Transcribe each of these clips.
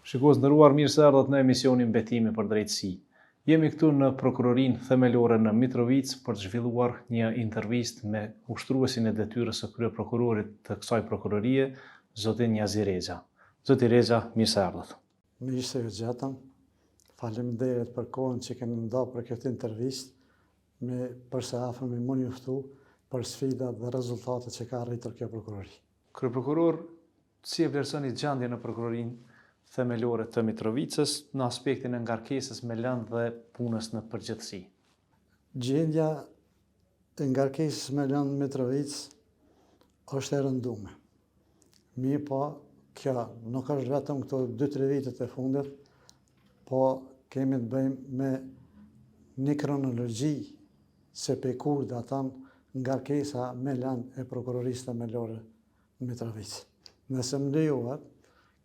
Shikues nderuar, mirë se erdhët në emisionin Betimi për Drejtësi. Jemi këtu në Prokurorinë Themelore në Mitrovic për të zhvilluar një intervistë me ushtruesin e detyrës së kryeprokurorit të kësaj prokurorie, zotin Njazi Rexha. Zoti Rexha, mirë se erdhët. Mirë se ju gjatëm. Faleminderit për kohën që keni ndarë për këtë intervistë me përse afër me më njoftu për sfidat dhe rezultatet që ka arritur kjo prokurori. Kryeprokuror, si e vlerësoni gjendjen në Prokurorinë Themelore të Mitrovicës në aspektin e ngarkesës me lëndë dhe punës në përgjithësi? Gjendja e ngarkesës me lëndë në Mitrovicë është e rënduar. Mirë po, kjo nuk është vetëm këto 2-3 vitet e fundit, po kemi të bëjmë me një kronologji se pe kur datan ngarkesa me lëndë e Prokurorisë Themelore në Mitrovicë. Nëse më lejohet,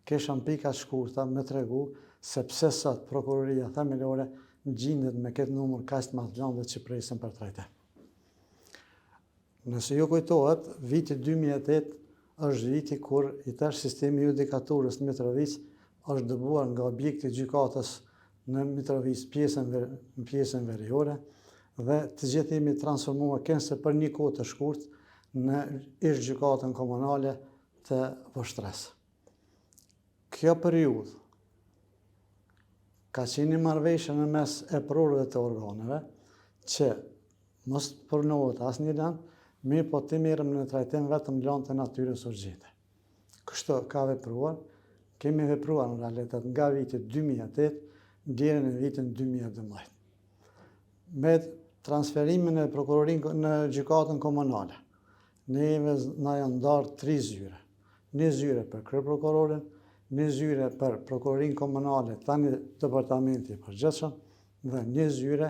kisha në pika shkurta me tregu se pse sot Prokuroria Themelore gjendet me këtë numër kaq të madh lëndë që presin për trajtim. Nëse ju kujtohet, viti 2008 është viti kur i tash sistemi judikaturës në Mitrovic është dëbuar nga objekti i gjykatës në Mitrovic pjesën veriore dhe të gjithë jemi transformuar kënse për një kohë të shkurtë në ish gjykatën komunale të Voshtres. Kjo periudhë ka qenë marrëveshje në mes e prorëve të organeve që mos përnohet asnjë lëndë, mirë po të merrem në trajtim vetëm lëndë të natyrës urgjente. Kështu ka vepruar, kemi vepruar në realitet nga viti 2008 deri në vitin 2012. Me transferimin e prokurorinë në gjykatën komunale, neve na janë ndarë 3 zyre. Një zyre për kryeprokurorin, një zyre për prokurorinë komunale, tani departamenti i përgjithshëm, dhe një zyre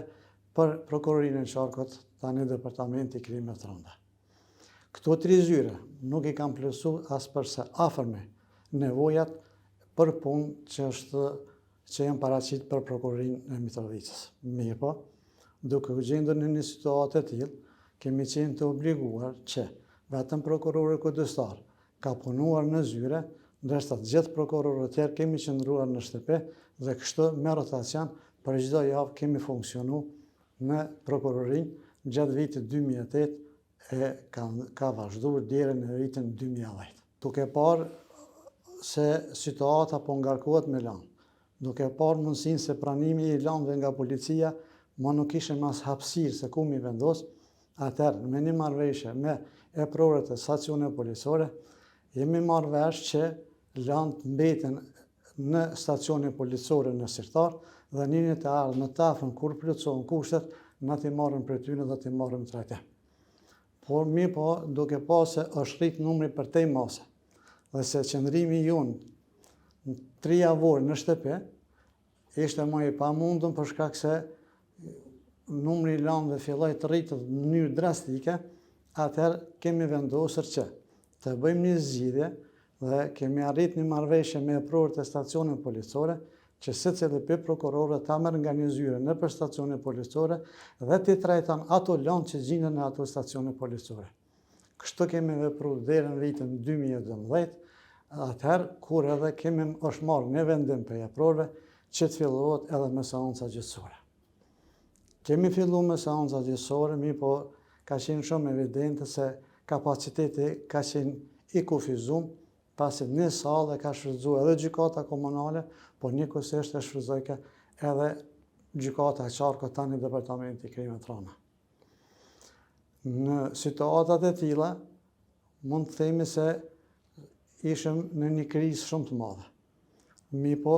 për prokurorinë e Qarkut, tani departamenti i krimeve të rënda. Këto 3 zyre nuk i kam plotsu as përse afërme nevojat për punë që janë paraqit për prokurorinë e Mitrovicës. Mirë po, duke u gjendur në një situatë e tillë, kemi qenë të obliguar që vetëm prokurori kujdestar ka punuar në zyre, ndërsa të gjithë prokurorët tjerë kemi qëndruar në shtëpi dhe kështu me rotacion për çdo javë kemi funksionu në prokurorinë gjatë vitit 2008 e ka vazhduar deri në vitin 2010. Duke parë se situata po ngarkohet me lëndë, duke parë mundësinë se pranimi i lëndëve nga policia më nuk ishte as hapësirë se ku mi vendos, atëherë me një marrëveshje me e prorët e stacioneve policore, jemi marrë vesh që lëndë mbeten në stacione policore në Sirtar dhe një të ardhë në tafën kur plotësohen kushtet, na t'i marrën për tyne dhe t'i marrën trajtim. Por mirë po, duke pa se është rrit numri për tej mase dhe se qëndrimi jonë në 3 javor në shtëpi ishte më i pamundun për shkak se numri i lëndëve filloi të rritet në mënyrë drastike, atëherë kemi vendosur që të bëjmë një zgjidhje dhe kemi arrit një marrëveshje me prorët e stacioneve policore që secili për prokurorët ta merr nga një zyre në për stacione policore dhe t'i trajton ato lëndë që gjenden në ato stacione policore. Kështu kemi vepruar deri në vitin 2012, atëherë kur edhe është marrë një vendim për prorëve që të fillohet edhe me seanca gjyqësore. Kemi filluar me seanca gjyqësore, mirë po ka qenë shumë evidente se kapaciteti ka qenë i kufizuar, pasi një sallë ka shfrytzuar edhe gjykata komunale, por njëkohësisht e shfrytzoi edhe gjykata e Qarkut tani departamenti i krimeve të rënda. Në situatat e tilla, mund të themi se ishim në një krizë shumë të madhe. Mirë po,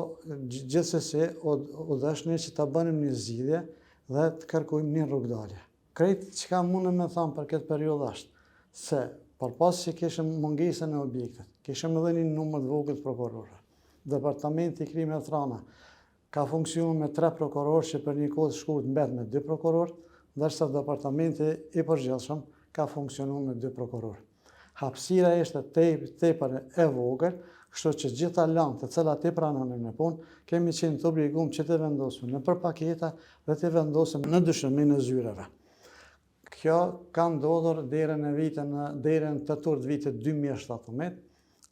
gjithsesi u dashni që ta bënim një zgjidhje dhe të kërkojmë një rrugdalje. Krejt çka mundem me thënë për këtë periudhë është se përpas që kishim mungesën e objektit, kishim edhe një numër të vogël prokurorë. Departamenti i krimeve të rënda ka funksionuar me 3 prokurorë që për një kohë të shkurtër mbet me 2 prokurorë, ndërsa departamenti i përgjithshëm ka funksionuar me 2 prokurorë. Hapësira ishte tepër e vogël, kështu që gjitha lëndët të cilat i pranonin në punë, kemi qenë të obliguar që të vendosim në përpaketa dhe të vendosim në dyshimin e zyreve. Kjo ka ndodhur deri në tetor të vitit 2017,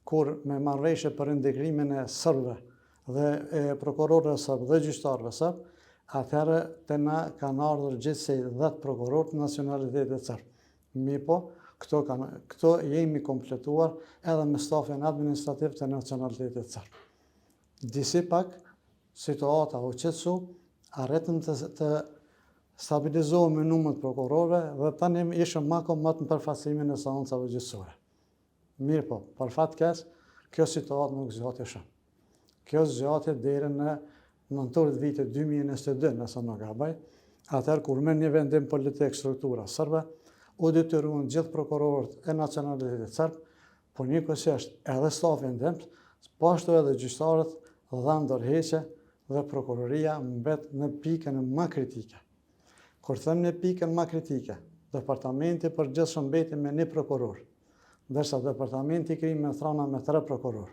kur me marrëveshje për integrimin e serbëve dhe prokurorëve sërbë dhe gjyqtarëve sërbë, atëherë të na kanë ardhur gjithsej 10 prokurorë të nacionalitetit sërbë. Mirpo, këto jemi kompletuar edhe me stafin administrativ të nacionalitetit sërbë. Disi pak, situata u qetësu, arritëm të stabilizohemi me numër të prokurorëve dhe tani ishëm më të përfaqësimin e seancave gjyqësore. Mirë po, për fat keq, kjo situatë nuk zgjati shumë. Kjo zgjati deri në nëntor të vitit 2022, nëse nuk gaboj, atëherë kur merr një vendim politik struktura sërbe, u detyruan gjithë prokurorët e nacionalitetit serb, por njëkohësisht edhe stafin tim, po ashtu edhe gjyqtarët dhanë dorëheqje dhe prokuroria mbet në pikën më kritike. Kur them në pikën më kritike, departamenti përgjithshëm mbeti me 1 prokuror, ndërsa departamenti i krimeve të rana me 3 prokuror.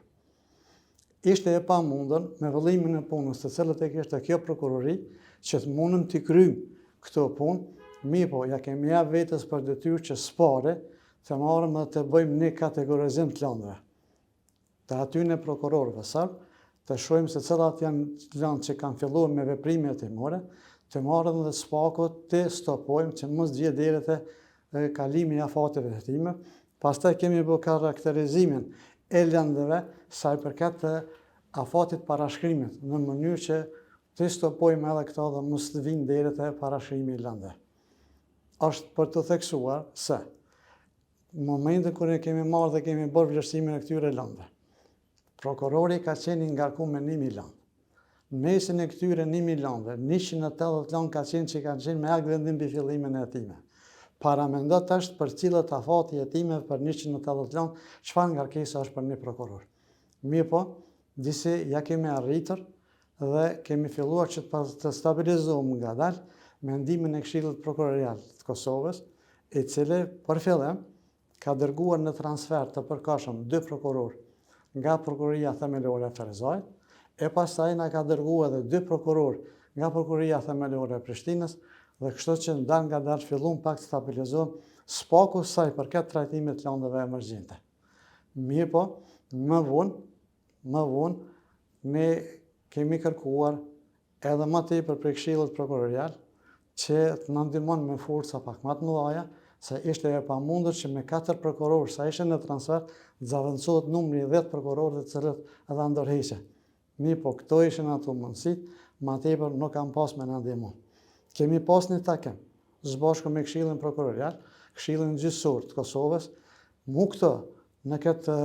Ishte e pamundën me vëllimin e punës të cilët e kishte kjo prokurori që të mundëm t'i kryjmë këto punë, mirëpo ja kemi jap vetes për detyrë që s'pare të marrim dhe të bëjmë një kategorizim të lëndëve. Të atyne prokurorëve serb, të shohim se cilat janë lëndë që kanë filluar me veprime hetimore, të marrim dhe spaku të stopojmë që mos gjejë deri te kalimi i afative hetime. Pastaj kemi bërë karakterizimin e lëndëve sa i përket të afatit parashkrimit në mënyrë që të stopojmë edhe këto dhe mos të vinë deri te parashkrimi i lëndëve. Është për të theksuar se në momentin kur ne kemi marrë dhe kemi bërë vlerësimin e këtyre lëndëve, prokurori ka qenë i ngarkuar me 1000 lëndë. Në mesin e këtyre 1000 lëndëve, 180 lëndë ka qenë që kanë qenë me akt vendim mbi fillimin e hetimeve. Paramendo tash për cilët afati i hetimeve për 180 lëndë, çfarë ngarkesa është për një prokuror. Mirëpo, disi ja kemi arritur dhe kemi filluar që të stabilizohemi ngadalë me ndihmën e Këshillit Prokurorial të Kosovës, i cili për fillim ka dërguar në transfer të përkohshëm 2 prokurorë nga Prokuroria Themelore e Ferizajt, e pastaj na ka dërguar edhe 2 prokurorë nga Prokuroria Themelore e Prishtinës, dhe kështu që ngadalë fillon pak të stabilizohen spaku sa i përket trajtimit të lëndëve emergjente. Mirëpo, më vonë ne kemi kërkuar edhe më tepër prej Këshillit Prokurorial që të na ndihmon me forca pak më të mëdha, se ishte e pamundur që me 4 prokurorë sa ishin në transfer, të zaventohet numri 10 prokurorëve të cilët edhe ndorheqe. Mirëpo, këto ishin ato mundësit, më tepër nuk kam pas me na ndihmu. Kemi pas një takim, së bashku me Këshillin Prokurorial, Këshillin Gjyqësor të Kosovës, mu këto në këtë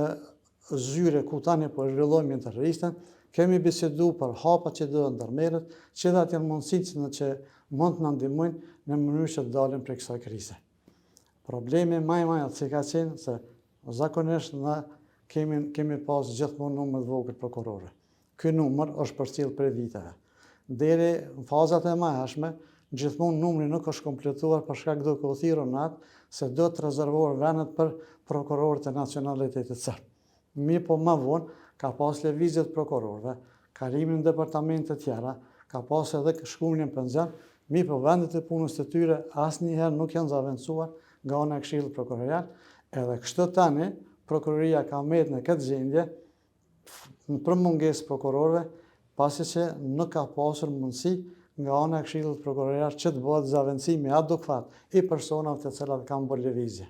zyre ku tani po zhvillojmë intervistën, kemi bisedu për hapat që do ndërmerret, që dhe atë mundësitë që mund të na ndihmojnë në mënyrë që të dalim prej kësaj krize. Problemi më i madh që ka qenë se zakonisht na kemi pas gjithmonë numër të vogël prokurorë. Ky numër është përcjell prej viteve. Deri në fazat e mëhershme, gjithmonë numri nuk është kompletuar për shkak duke u thirrur natë se do të rezervohen vendet për prokurorët e nacionalitetit serb. Mirëpo më vonë ka pas lëvizje të prokurorëve, kalimin në departamente të tjera, ka pas edhe shkruajnë penzion, mirëpo vendet e punës të tyre asnjëherë nuk janë zaventësuar nga ana e Këshillit Prokurorial, edhe kështu tani prokuroria ka mbet në këtë gjendje për mungesë prokurorëve, pasi që nuk ka pasur mundësi nga ana e Këshillit Prokurorial që të bëhet zaventësimi adekuat i personave të cilat kanë bërë lëvizje.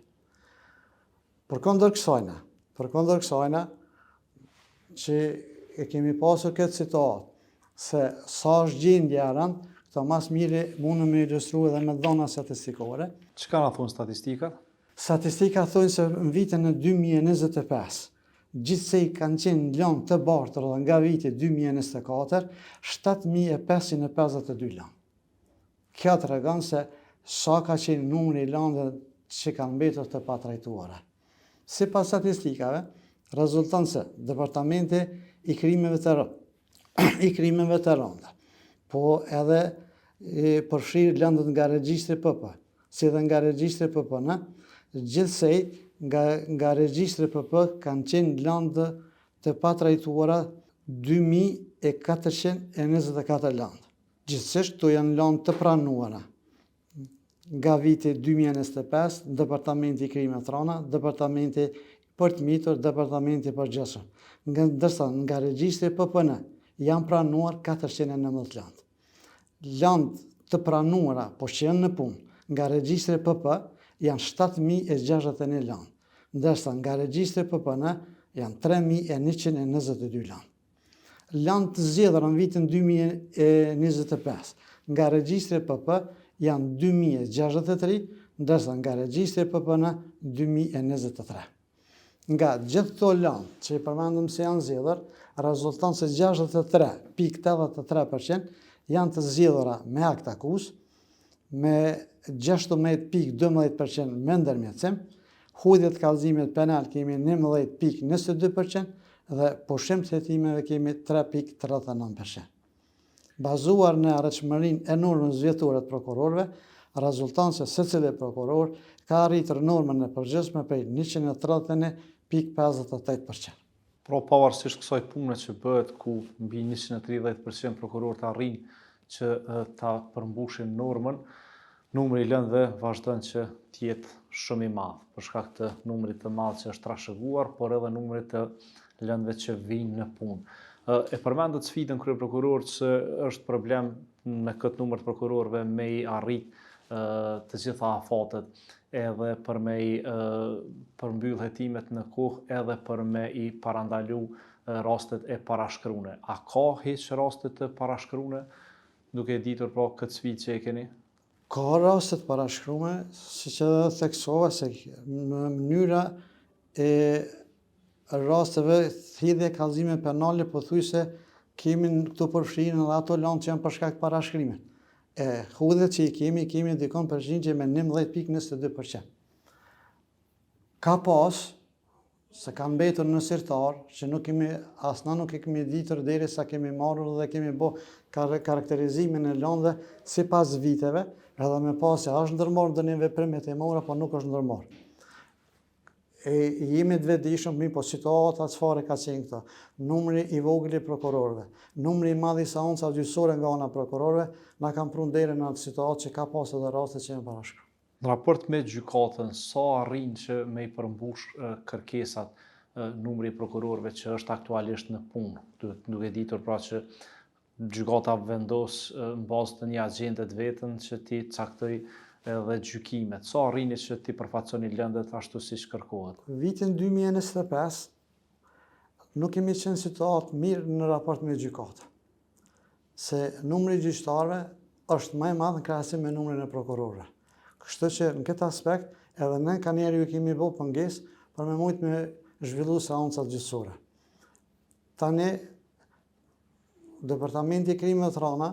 Përkundër kësajna, që e kemi pasur këtë situatë, se sa është gjendje e rëndë, këto mas miri mundë me ilustru edhe me dhona statistikore. Çka na thonë statistikat? Statistikat thonë se në vitin e 2025, gjithsej kanë qenë lëndë të bartër dhe nga viti 2024, 7.552 lëndë. Kjo të regon se sa ka qenë numri i lëndëve që kanë mbetur të patrajtuara. Sipas statistikave, rezulton se Departamenti i Krimeve të rënda, po edhe përfshirë lëndët nga regjistri PP, si dhe nga regjistri PP-në, gjithsej nga regjistri PP kanë qenë lëndë të patrajtuara 2.424 lëndë. Gjithsesht, to janë lëndë të pranuara. Nga viti 2025, Departamenti i Krimeve të rënda, Departamenti për të mitur, Departamenti për gjësëm. Ndërsa nga regjistri PP-në janë pranuar 419 landë. Landë të pranuara, po që janë në punë, nga regjistri PP janë 7.061 landë, ndërsa nga regjistri PPN janë 3.122 landë. Landë të zgjedhura në vitin 2025 nga regjistri PP janë 2.063, ndërsa nga regjistri PPN 2.023. Nga gjithë këto landë që i përmendëm se janë zgjedhur, rezulton se 63.83% janë të zgjedhura me akt akuzë, me 16.12% me ndërmjetësim, hudhje të kallëzimit penal kemi 11.22% dhe pushim të hetimeve kemi 3.39%. Bazuar në arritshmërinë e normës vjetore të prokurorëve, rezulton se secili prokuror ka arritur normën e përgjithshme prej 131.58%. Pra pavarësisht kësaj pune që bëhet ku mbi 130% prokurorët arrin që ta përmbushin normën, numri i lëndëve vazhdon që të jetë shumë i madh për shkak të numrit të madh që është trashëguar, por edhe numrit të lëndëve që vijnë në punë. E përmendët sfidën kryeprokuror që është problem me këtë numër të prokurorëve me i arrit të gjitha afatet, edhe për me i përmbyll hetimet në kohë, edhe për me i parandalu rastet e parashkruane. A ka hiç rastet të parashkruane, duke ditur pra këtë sfidë që e keni? Ka rastet parashkruane, siç edhe theksova se në mënyra e rasteve thithje kallëzime penale pothuajse kemi këtu përfshirën edhe ato landë që janë për shkak të parashkrimit. Hudhjet që i kemi dikon përgjigje me 11.22%. Ka pas, se kanë mbetur në sirtar, që asna nuk e kemi ditur derisa kemi marrur dhe kemi bë karakterizimin e landëve sipas viteve, edhe me pas se është ndërmarrë ndonjë veprim hetimor apo nuk është ndërmarrë. Jemi të vetëdijshëm, po situata çfarë ka qenë këto. Numri i vogël i prokurorëve, numri i madh i seancave gjyqësore nga ana prokurorëve na kanë prunë deri në atë situatë që ka pas edhe raste që janë parashkruar. Në raport me gjykatën, sa arrin që me i përmbush kërkesat numri i prokurorëve që është aktualisht në punë, duke ditur pra që gjykata vendos në bazë të një agjende të vetën që ti caktoj edhe gjykimet. Sa arrini që ti përfaqësoni lëndët ashtu siç kërkohet? Vitin 2025 nuk kemi qenë situatë mirë në raport me gjykatën, se numri i gjyqtarëve është më i madh në krahasim me numrin e prokurorëve. Kështu që në këtë aspekt edhe ne kanjeri ju kemi bërë pengesë për me mujt me zhvillu seancat gjyqësore. Tani Departamenti i Krimeve të Rana,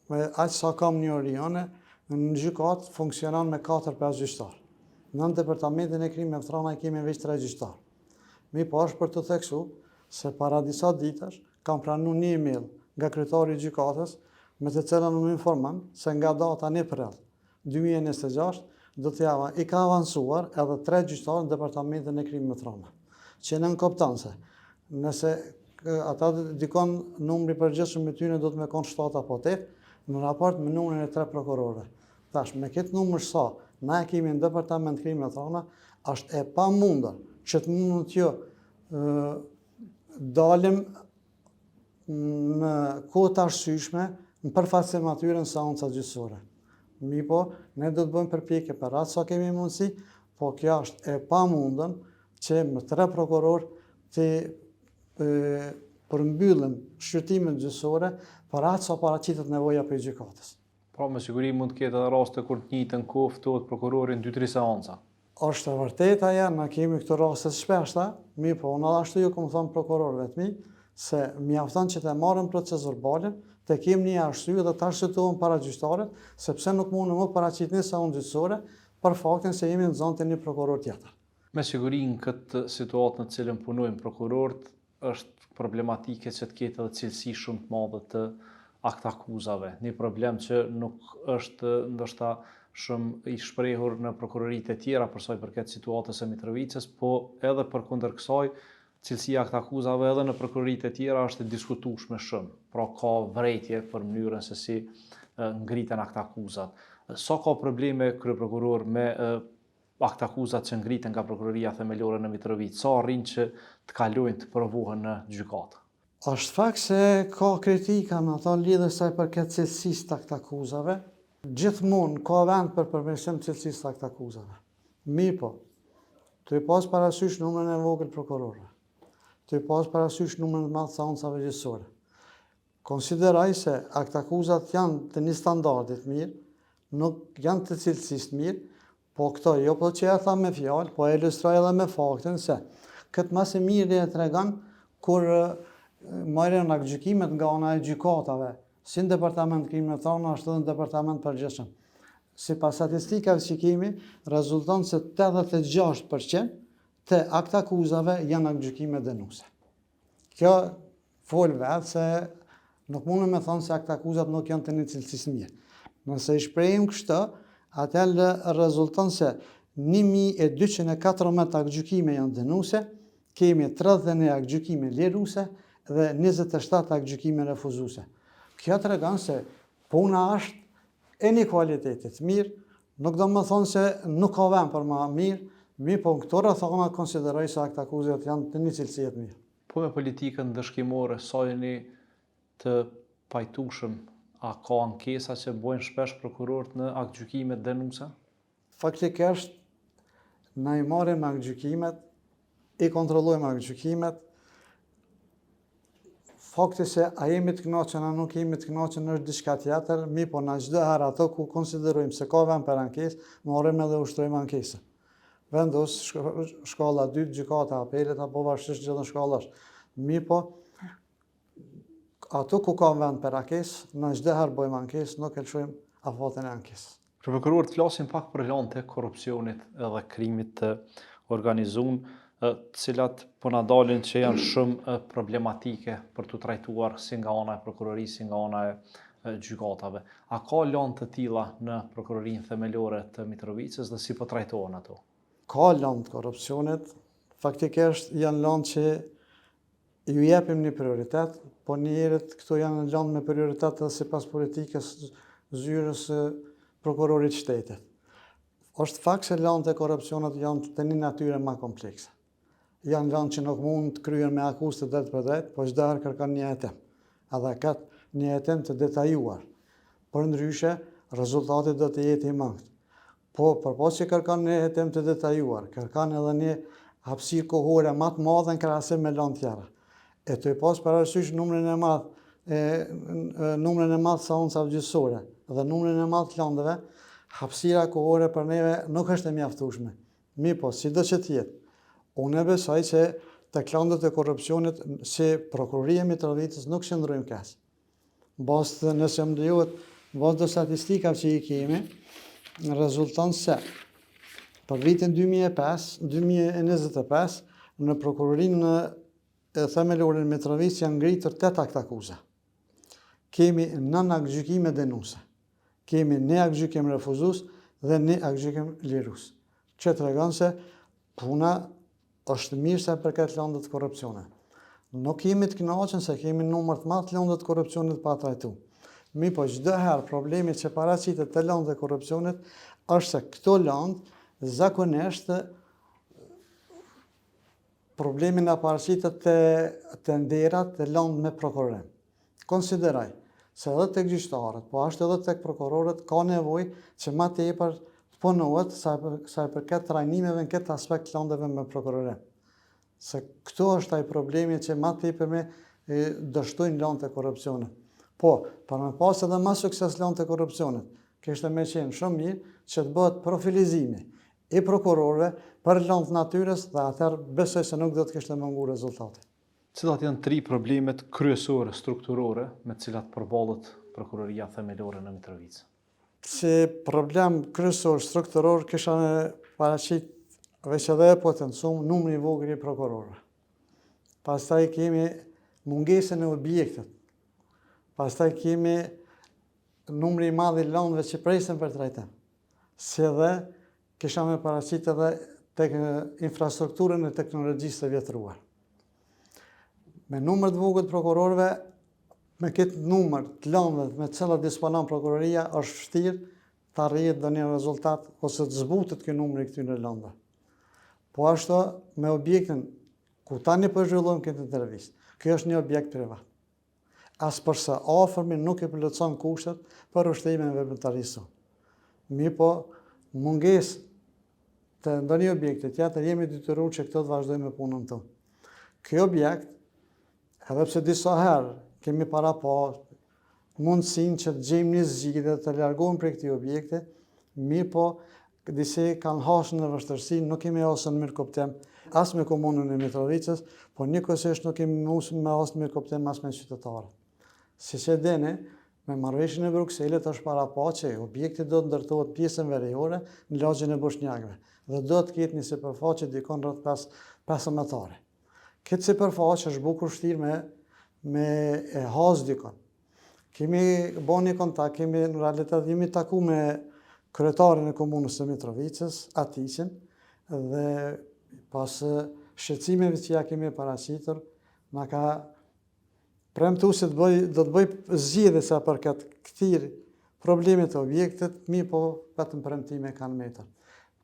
me aq sa kam një orione, në gjykatë funksionon me 4-5 gjyqtarë. Në Departamentin e Krimeve të Rana kemi veç 3 gjyqtarë. Mi po është për të theksu se para disa ditësh kam pranuar një email nga kryetari i gjykatës me të cilën më informon se nga data 1 prill 2026 do të java i ka avancuar edhe 3 gjyqtarë në Departamentin e Krimeve të Rana. Që në kupton se nëse ata dikon numri i përgjithshëm me tyre do të më kon 7 apo 8 në raport me numrin e 3 prokurorëve. Tash me këtë numër sa na e kemi në Departament Krimeve të Rana, është e pamundur që të mund të dalim në kohë të arsyeshme në përfaqësim atyre në seancat gjyqësore. Mi po, ne do të bëjmë përpjekje për atë sa kemi mundësi, po kjo është e pamundur që me 3 prokuror të përmbyllim shqyrtimet gjyqësore për atë sa paraqitet nevoja për gjykatës. Pra me siguri mund të ketë edhe raste kur të njëjtën kohë ftohet prokurori në 2-3 seanca. Është e vërtetë ajo, na kemi këto raste të shpeshta, mi po, unë ashtu ju kam thënë prokurorëve të mi, se mjafton që të marrën proces verbalin, të kemi një arsye dhe të arsyetohen para gjyqtarët, sepse nuk mundem më paraqit një seancë gjyqësore për faktin se jemi në zonë të një prokuror tjetër. Me siguri në këtë situatë në cilën punojnë prokurorët, është problematike që të ketë edhe cilësi shumë të madhe të akt akuzave. Një problem që nuk është ndoshta shumë i shprehur në prokuroritë e tjera për sa i përket situatës së Mitrovicës, po edhe përkundër kësaj, cilësia akt akuzave edhe në prokuroritë e tjera është e diskutueshme shumë. Pra ka vërejtje për mënyrën se si ngriten akt akuzat. Sa ka probleme kryeprokuror me akt akuzat që ngriten nga prokuroria themelore në Mitrovicë, sa arrin që të kalojnë të provohen në gjykatë? Është fakt se ka kritika në ato lidhë sa i përket cilësisë të këta akuzave. Gjithmonë ka vend për përmirësim cilësisë të këta akuzave. Mirë po, të i pas parasysh numrin e vogël prokurorëve, të i pas parasysh numrin e madh të seancave gjyqësore. Konsideraj se këta akuzat janë të një standardit mirë, nuk janë të cilësisë mirë, po këto jo po që e tha me fjalë, po e ilustroj edhe me faktin se këtë mas e mirë e tregon kur marrën nga gjykimet nga ana e gjykatave, si në departament kriminator, ashtu edhe në departament përgjithshëm. Sipas statistikave që kemi, rezulton se 86% të akta akuzave janë nga gjykime dënuese. Kjo fol vetë se nuk mundem me thonë se akta akuzat nuk janë të një cilësisë mirë. Nëse i shprehim kështë, atëherë rezulton se 1214 akta gjykime janë dënuese, kemi 31 akta gjykime liruese dhe 27 akta gjykime refuzuese. Kjo tregon se puna është e një kualitetit mirë, nuk do më thonë se nuk ka vend për më mirë, po në këto rrethana konsideroj se akta akuzat janë të një cilësie të mirë. Po me politikën dëshkimore, sa jeni të pajtueshëm, a ka ankesa që bojnë shpesh prokurorët në aktgjykimet dënuese? Faktikisht, na i marrim aktgjykimet, i kontrollojmë aktgjykimet. Fakti se a jemi të kënaqur a nuk jemi të kënaqur është diçka tjetër, po na çdo herë ato ku konsiderojmë se ka vend për ankesë, marrim edhe ushtrojmë ankesën. Vendos shkalla 2, gjykata apelit apo varësisht çdo shkallash. Po ato ku ka vend për ankesë, na çdo herë bëjmë ankesë, nuk e lëshojmë afatin e ankesës. Prokurorët flasin pak për lante korrupsionit edhe krimit të organizuar, të cilat po na dalin që janë shumë problematike për të trajtuar si nga ana e prokurorisë, si nga ana e gjykatave. A ka lante të tilla në prokurorinë themelore të Mitrovicës dhe si po trajtohen ato? Ka lante korrupsionit, faktikisht janë lante që ju jepim një prioritet, po njerët këto janë lante me prioritet edhe sipas politikës zyrës prokurorit shtetit. Është fakt se lante e korrupsionit janë të një natyre më komplekse. Janë lante që nuk mund të kryen me akuzë të drejt për drejt, po çdo herë kërkon një hetim. Edhe këtë një hetim të detajuar. Përndryshe, rezultati do të jetë i mangët. Po, përpos që kërkon një hetim të detajuar, kërkon edhe një hapësirë kohore më të madhe në krahasim me lante tjera. E të i pas parasysh numrin e madh seancave gjyqësore dhe numrin e madh të landeve, hapësira kohore për neve nuk është e mjaftueshme. Po, sido që të jetë, unë e besoj që të klandet e korrupsionit si prokuroria e Mitrovicës nuk qëndrojmë kas. Bazë nëse më lejohet, bazë të statistikave që i kemi, rezulton se për vitin 2025 në prokurorinë e themelore në Mitrovicë janë ngritur 8 akta akuza. Kemi 9 aktgjykime dënuese. Kemi 1 aktgjykim refuzues dhe 1 aktgjykim lirues. Që tregon se puna është mirë sa përket lëndët të korrupsionit. Nuk jemi të kënaqur se kemi numër të madh të lëndëve të korrupsionit pa trajtuar. Po çdo herë problemi që paraqitet te lëndët e korrupsionit është se këto lëndë zakonisht problemin e paraqitet te nderat të lëndë me prokurorin. Konsideroj se edhe tek gjyqtarët, po ashtu edhe tek prokurorët ka nevojë që më tepër punohet sa i përket trajnimeve në këtë aspekt lëndëve me prokurorin. Se këto është ai problemi që më tepër dështojnë lëndët e korrupsionit. Po, për me pas edhe më sukses lëndët e korrupsionit, kishte me qenë shumë mirë që të bëhet profilizimi i prokurorëve për lëndët natyrës dhe atëherë besoj se nuk do të kishte munguar rezultati. Cilat janë 3 problemet kryesore strukturore me të cilat përballet prokuroria themelore në Mitrovicë? Si problem kryesor strukturor kisha në paraqit veç edhe e potencuar numri i vogël i prokurorëve. Pastaj kemi mungesën e objektet. Pastaj kemi numri i madh i lëndëve që presin për trajtim. Si edhe kisha me paraqit edhe tek infrastrukturën e teknologjisë së vjetruar. Me numër të vogël të prokurorëve, me këtë numër të lëndëve me të cilat disponon prokuroria, është vështirë të arrihet ndonjë rezultat ose të zbutet ky numër i këtyre lëndëve. Po ashtu me objektin ku tani po zhvillojmë këtë intervistë, Kjo është një objekt privat. As përsa afërmi nuk e plotëson kushtet për ushtrimin e veprimtarisë. Mi po mungesë të ndonjë objekti tjetër jemi detyruar që këto të vazhdojmë me punën tonë. Ky objekt, edhe pse disa herë kemi para pa mundësinë që të gjejmë një zgjidhje të largohemi prej këtij objekti, mi po disi kanë hasur në vështirësi, nuk kemi hasur në mirë kuptim as me komunën e Mitrovicës, po njëkohësisht nuk kemi mundur me hasur në mirë kuptim as me qytetarët. Si që dini, me marrëveshjen e Brukselit është para pa që objekti do të ndërtohet pjesën veriore në lagjin e Boshnjakëve dhe do të ketë një sipërfaqe dikon rreth 5 metare. Këtë sipërfaqe është bukur vështirë me e has dikon. Kemi bën një kontakt, në realitet jemi taku me kryetarin e komunës së Mitrovicës, Atiqin, dhe pas shqetësimeve që ja kemi paraqitur, na ka premtu se do të bëj zgjidhje sa për këtyr problemet të objektit, mi po vetëm premtime kanë metër.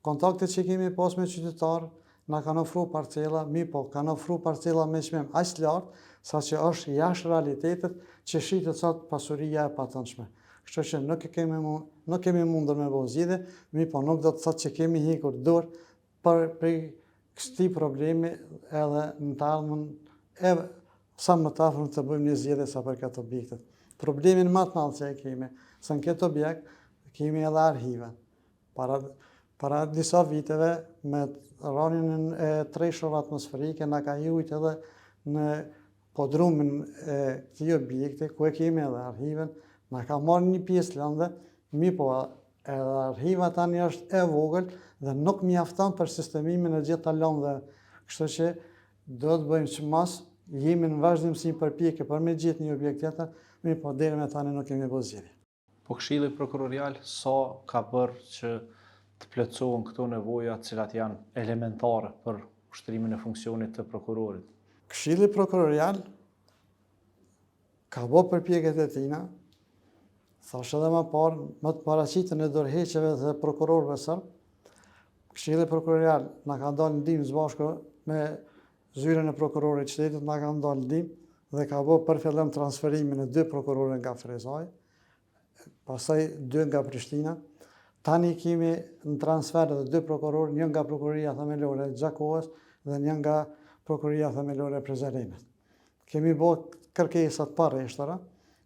Kontaktet që kemi pas me qytetarë, na kanë ofruar parcela, mi po kanë ofruar parcela me çmim aq lart, saqë është jashtë realitetit që shitet sot pasuria e patëndshme. Kështu që nuk kemi mundur me bëj zgjidhje, mi po nuk do të thotë që kemi hikur dorë për këtij problemi edhe në të ardhmen e sa më të afërm të bëjmë një zgjidhje sa për këtë objektet. Problemin më të madh që kemi, se në këtë objekt kemi edhe arhive. Para disa viteve, me rënien e treshave atmosferike, na ka hujt edhe në podrumin e këtij objekti, ku e kemi edhe arhiven, na ka marrë një pjesë lëndë, mi po edhe arhiva tani është e vogël dhe nuk mjafton për sistemimin e gjitha lëndëve. Kështu që do të bëjmë që mas, jemi në vazhdimsi përpjekje për me gjetë një objekt tjetër, mi po deri me tani nuk kemi bërë zgjidhje. Po Këshilli Prokurorial sa ka bërë që të plotësohen këto nevoja të cilat janë elementare për ushtrimin e funksionit të prokurorit? Këshilli Prokurorial ka bërë përpjekjet e tina, thash edhe më parë, më të paraqitjen e dorëheqjeve dhe prokurorëve serb. Këshilli Prokurorial na ka dalë ndihmë së bashku me zyrën e prokurorit shtetit, na ka dalë ndihmë dhe ka bërë për fillim transferimin e 2 prokurorë nga Frezaj, pastaj 2 nga Prishtina. Tani kemi në transfer edhe 2 prokurorë, një nga Prokuroria Themelore e Gjakovës dhe një nga Prokuroria Themelore e Prizrenit. Kemi bërë kërkesat pa rreshtura,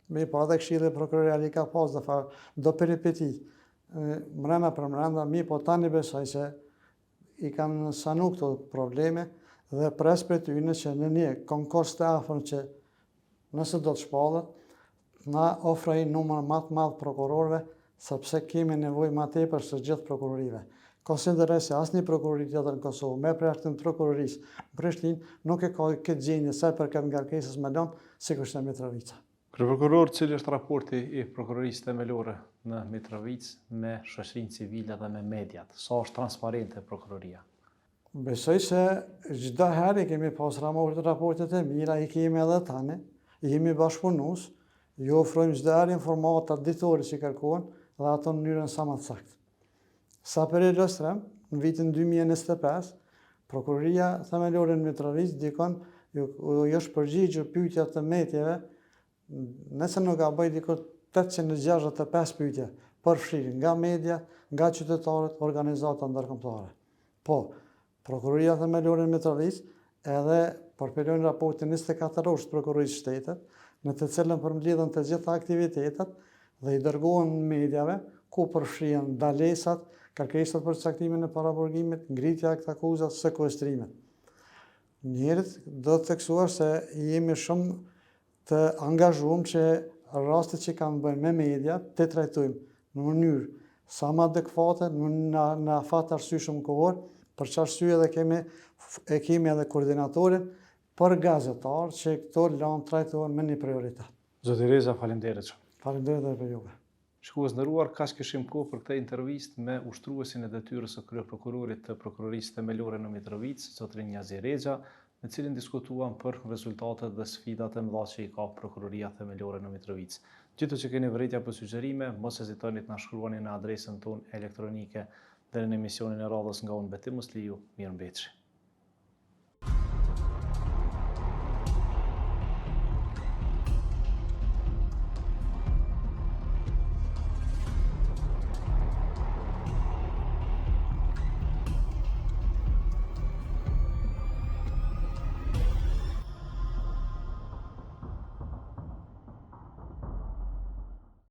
me pa edhe Këshilli Prokurorial i ka pas do peripeti mrena për mrenda, mi po tani besoj që i kam sanu këto probleme dhe pres për tyne që në një konkurs të afërm që nëse do të shpallet, na ofroj numër më të madh prokurorëve, sepse kemi nevojë më tepër së gjithë prokurorive. Konsideroj se asnjë prokurori tjetër në Kosovë, me përjashtim të prokurorisë në Prishtinë, nuk e ka këtë gjendje sa për këtë ngarkesës më lënë, sikur është Mitrovica. Kryeprokuror, cili është raporti i prokurorisë themelore në Mitrovicë me shoqërinë civile dhe me mediat? Sa është transparente prokuroria? Besoj se çdo herë kemi pas raportet e mira, i kemi edhe tani, jemi bashkëpunues, ju ofrojmë çdo herë informata ditore që kërkohen dhe ato në mënyrën sa më të saktë. Sa për ilustrem, në vitin 2025, Prokuroria Themelore në Mitrovicë dikon është përgjigjur pyetja të mediave, nëse nuk ka bëj dikur 865 pyetje përfshirë nga media, nga qytetarët, organizata ndërkombëtare. Po, Prokuroria Themelore në Mitrovicë edhe përpiron raportin 24 orë të Prokurorisë shtetit, në të cilën përmbledhen të gjitha aktivitetet dhe i dërgohen mediave, ku përfshihen ndalesat, kërkesat për caktimin e paraburgimit, ngritja e akuzat, sekuestrimet. Njerëzit do të theksuar se jemi shumë të angazhuar që rastet që kanë bëjnë me media të trajtojmë në mënyrë sa më adekuate, në afat arsyeshëm kohor, për çfarë arsye edhe kemi edhe koordinatorin për gazetarë që këto lanë trajtohen me një prioritet. Zoti Reza, faleminderit shumë. Faleminderit edhe për juve. Shikues nderuar, kaq kishim kohë për këtë intervistë me ushtruesin e detyrës së kryeprokurorit të Prokurorisë Themelore në Mitrovicë, zotrin Njazi Reza, me cilin diskutuam për rezultatet dhe sfidat e mëdha që i ka Prokuroria Themelore në Mitrovicë. Gjithë që keni vërejtje apo sugjerime, mos hezitoni të na shkruani në adresën tonë elektronike deri në emisionin e radhës nga unë Beti Musliu. Mirëmbëjtje.